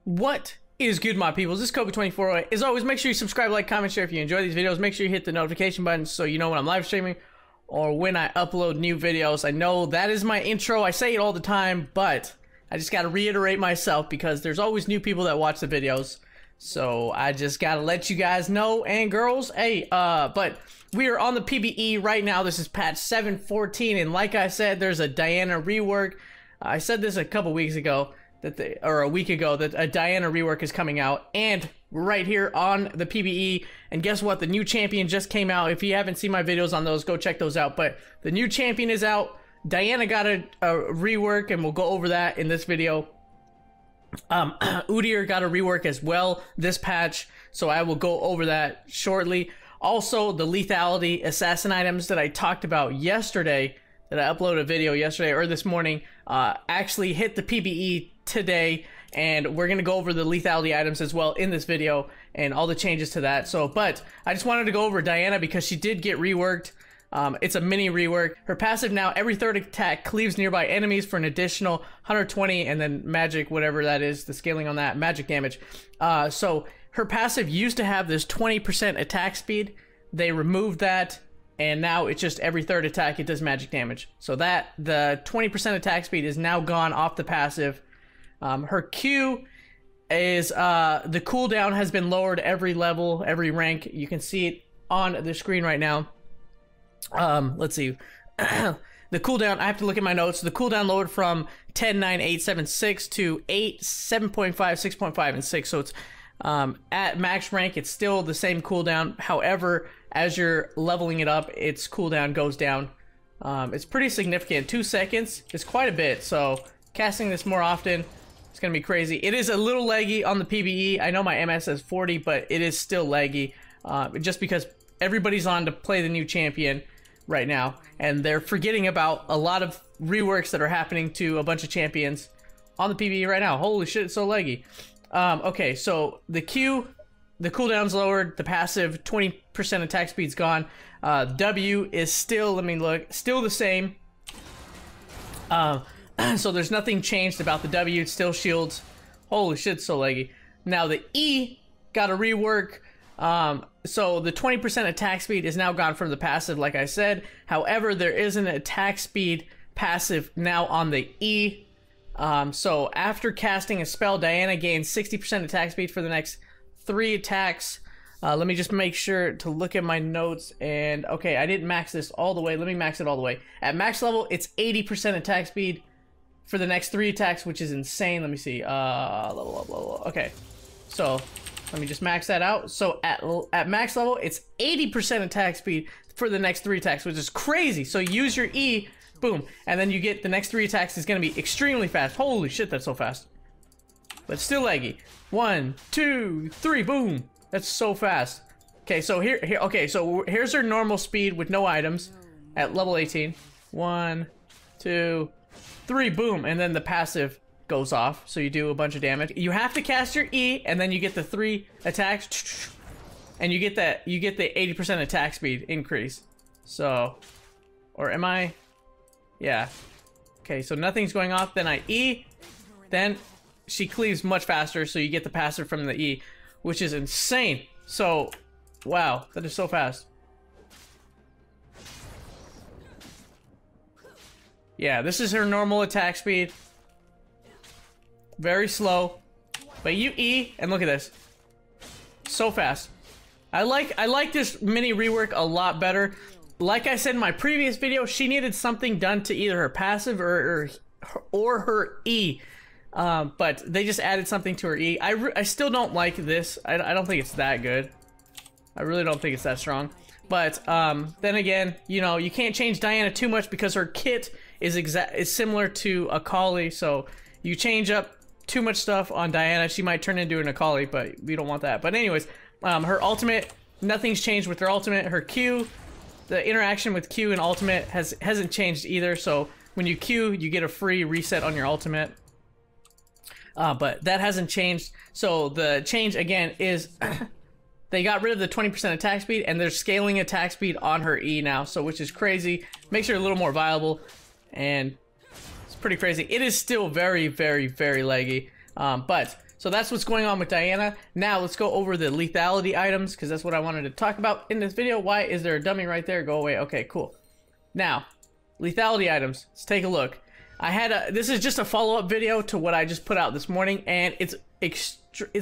What is good, my peoples? This is Kobe2408. As always, make sure you subscribe, like, comment, share if you enjoy these videos. Make sure you hit the notification button so you know when I'm live streaming or when I upload new videos. I know that is my intro. I say it all the time, but I just gotta reiterate myself because there's always new people that watch the videos. So I just gotta let you guys know, and girls, hey, but we are on the PBE right now. This is patch 7.14, and like I said, there's a Diana rework. I said this a couple weeks ago, or a week ago, that a Diana rework is coming out, and we're right here on the PBE. And guess what? The new champion just came out. If you haven't seen my videos on those, go check those out. But the new champion is out. Diana got a rework, and we'll go over that in this video. UDYR got a rework as well this patch, so I will go over that shortly. Also, the lethality assassin items that I talked about yesterday, that I uploaded a video yesterday or this morning, actually hit the PBE today, and we're gonna go over the lethality items as well in this video and all the changes to that. So, but I just wanted to go over Diana because she did get reworked. It's a mini rework. Her passive now, every third attack cleaves nearby enemies for an additional 120, and then magic, whatever that is, the scaling on that, magic damage. So her passive used to have this 20% attack speed. They removed that, and now it's just every third attack it does magic damage. So that, the 20% attack speed is now gone off the passive. Her Q is, the cooldown has been lowered every level, every rank. You can see it on the screen right now. Let's see. The cooldown, I have to look at my notes. The cooldown lowered from 10, 9, 8, 7, 6 to 8, 7.5, 6.5, and 6. So it's at max rank, it's still the same cooldown. However, as you're leveling it up, its cooldown goes down. It's pretty significant. 2 seconds is quite a bit. So casting this more often, it's gonna be crazy. It is a little laggy on the PBE. I know my MS says 40, but it is still laggy. Just because everybody's on to play the new champion right now, and they're forgetting about a lot of reworks that are happening to a bunch of champions on the PBE right now. Holy shit, it's so laggy. Okay, so the Q, the cooldown's lowered, the passive 20% attack speed's gone. W is still, let me look, still the same. So there's nothing changed about the W, it still shields. Holy shit, it's so laggy. Now the E got a rework. So the 20% attack speed is now gone from the passive, like I said. However, there is an attack speed passive now on the E. So after casting a spell, Diana gains 60% attack speed for the next 3 attacks. Let me just make sure to look at my notes. And okay, I didn't max this all the way. Let me max it all the way. At max level, it's 80% attack speed for the next 3 attacks, which is insane. Let me see. Level up, level up. Okay, so let me just max that out. So at max level, it's 80% attack speed for the next 3 attacks, which is crazy. So use your E, boom, and then you get the next 3 attacks is gonna be extremely fast. Holy shit, that's so fast. But still laggy. 1, 2, 3, boom. That's so fast. Okay, so okay, so here's her normal speed with no items at level 18. 1, 2, 3, boom, and then the passive goes off, so you do a bunch of damage. You have to cast your E, and then you get the 3 attacks, and you get the 80% attack speed increase. So, or am I? Yeah. Okay, so nothing's going off. Then I E, then she cleaves much faster, so you get the passive from the E, which is insane. So, wow, that is so fast. Yeah, this is her normal attack speed. Very slow, but you E, and look at this. So fast. I like this mini rework a lot better. Like I said in my previous video, she needed something done to either her passive or her E. But they just added something to her E. I still don't like this. I don't think it's that good. I really don't think it's that strong. But then again, you know, you can't change Diana too much because her kit is similar to Akali. So you change up too much stuff on Diana, she might turn into an Akali, but we don't want that. But anyways, her ultimate, nothing's changed with her ultimate. Her Q, the interaction with Q and ultimate hasn't changed either. So when you Q, you get a free reset on your ultimate. But that hasn't changed. So the change again is they got rid of the 20% attack speed, and they're scaling attack speed on her E now, so which is crazy. Makes her a little more viable, and it's pretty crazy. It is still very, very, very laggy. But So that's what's going on with Diana. Now let's go over the lethality items, because that's what I wanted to talk about in this video. Why is there a dummy right there? Go away. Okay, cool. Now, lethality items. Let's take a look. This is just a follow-up video to what I just put out this morning, and it's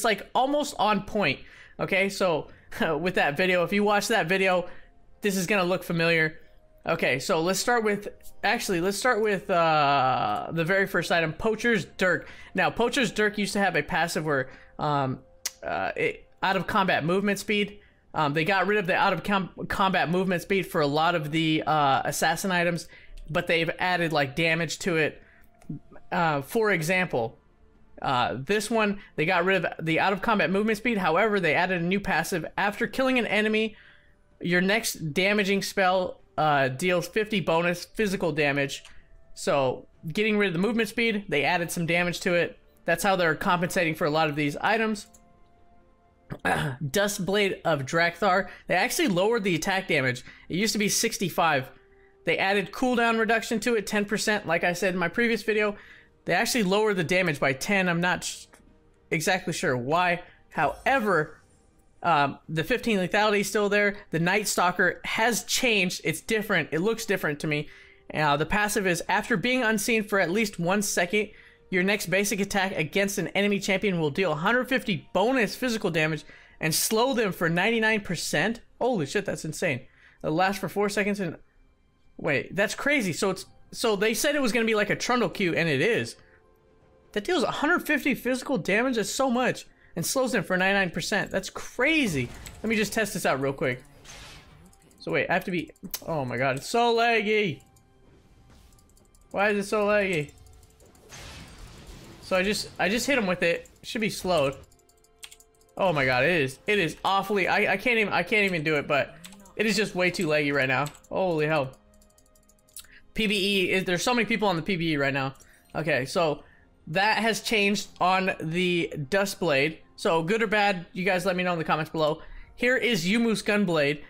like almost on point. Okay, so with that video, if you watch that video, this is gonna look familiar. Okay, so let's start with the very first item, Poacher's Dirk. Now, Poacher's Dirk used to have a passive where out of combat movement speed. They got rid of the out of combat movement speed for a lot of the assassin items, but they've added like damage to it. For example, this one, they got rid of the out of combat movement speed. However, they added a new passive. After killing an enemy, your next damaging spell deals 50 bonus physical damage. So getting rid of the movement speed, they added some damage to it. That's how they're compensating for a lot of these items. Duskblade of Drakthar, they actually lowered the attack damage. It used to be 65. They added cooldown reduction to it, 10%. Like I said in my previous video, they actually lowered the damage by 10. I'm not exactly sure why. However, the 15 lethality is still there. The Night Stalker has changed. It's different. It looks different to me. The passive is, after being unseen for at least 1 second, your next basic attack against an enemy champion will deal 150 bonus physical damage and slow them for 99%. Holy shit, that's insane. It'll last for 4 seconds and... Wait, that's crazy. So they said it was going to be like a Trundle Q, and it is. That deals 150 physical damage. That's so much. And slows them for 99%. That's crazy. Let me just test this out real quick. So wait, I have to be... Oh my god, it's so laggy. Why is it so laggy? So I just hit him with it. It should be slowed. Oh my god, it is awfully... I can't even do it, but it is just way too laggy right now. Holy hell. PBE, there's so many people on the PBE right now. Okay, so that has changed on the Duskblade. So good or bad, you guys let me know in the comments below. Here is Yumu's Gunblade.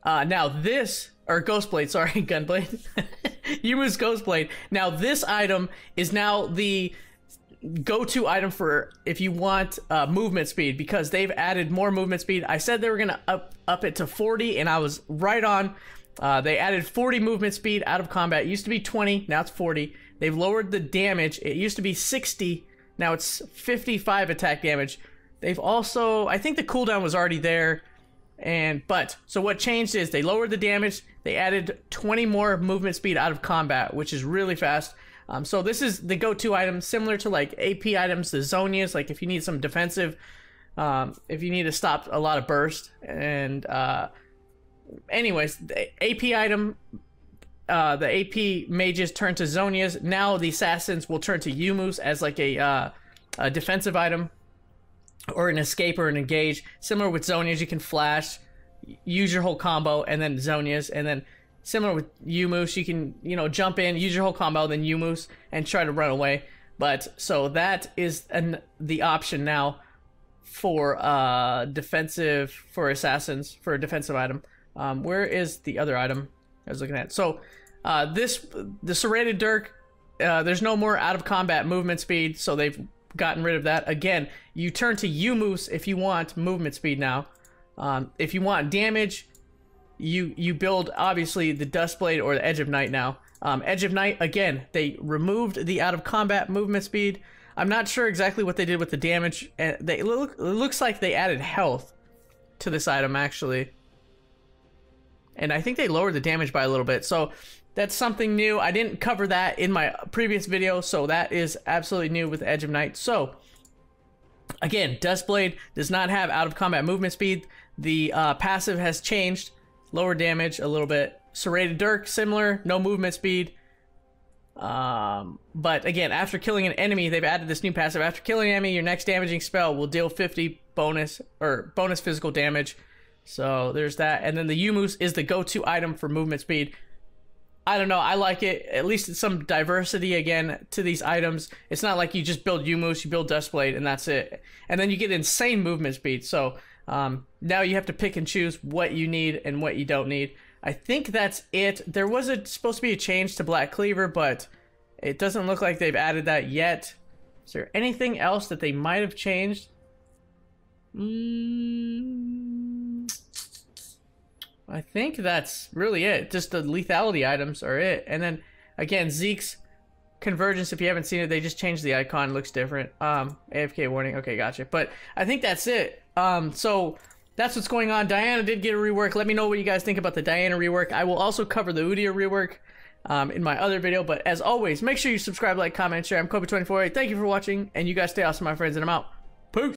Now this, or Ghostblade, sorry, Gunblade. Yumu's Ghostblade. Now this item is now the go-to item for if you want movement speed, because they've added more movement speed. I said they were gonna up it to 40, and I was right on. They added 40 movement speed out of combat. It used to be 20, now it's 40. They've lowered the damage. It used to be 60, now it's 55 attack damage. They've also, I think the cooldown was already there, so what changed is they lowered the damage. They added 20 more movement speed out of combat, which is really fast. So this is the go-to item, similar to like AP items, the Zonias, like if you need some defensive, if you need to stop a lot of burst. And anyways, the AP item, the AP mages turn to Zonias. Now the assassins will turn to Yumus as like a defensive item, or an escape or an engage. Similar with Zonias, you can flash, use your whole combo, and then Zonias. And then similar with Yumus, you can, you know, jump in, use your whole combo, then Yumus, and try to run away. But so that is the option now for defensive, for assassins, for a defensive item. Where is the other item I was looking at? So the Serrated Dirk, there's no more out of combat movement speed, so they've gotten rid of that. Again, you turn to Yumus if you want movement speed now. If you want damage, you build obviously the Duskblade or the Edge of Night now. Edge of Night, again, they removed the out of combat movement speed. I'm not sure exactly what they did with the damage. It looks like they added health to this item actually, and I think they lowered the damage by a little bit. So that's something new. I didn't cover that in my previous video, so that is absolutely new with Edge of Night. So again, Duskblade does not have out of combat movement speed. The passive has changed, lower damage a little bit. Serrated Dirk, similar, no movement speed. But again, after killing an enemy, they've added this new passive. After killing an enemy, your next damaging spell will deal 50 bonus physical damage. So there's that. And then the Yumus is the go-to item for movement speed. I don't know, I like it. At least it's some diversity again to these items. It's not like you just build Yumus, you build Duskblade, and that's it. And then you get insane movement speed. So now you have to pick and choose what you need and what you don't need. I think that's it. There was supposed to be a change to Black Cleaver, but it doesn't look like they've added that yet. Is there anything else that they might have changed? I think that's really it. Just the lethality items are it. And then, again, Zeke's convergence, if you haven't seen it, they just changed the icon. It looks different. AFK warning. Okay, gotcha. But I think that's it. So that's what's going on. Diana did get a rework. Let me know what you guys think about the Diana rework. I will also cover the UDYR rework in my other video. But as always, make sure you subscribe, like, comment, share. I'm Kobe2408. Thank you for watching. And you guys stay awesome, my friends. And I'm out. Peace.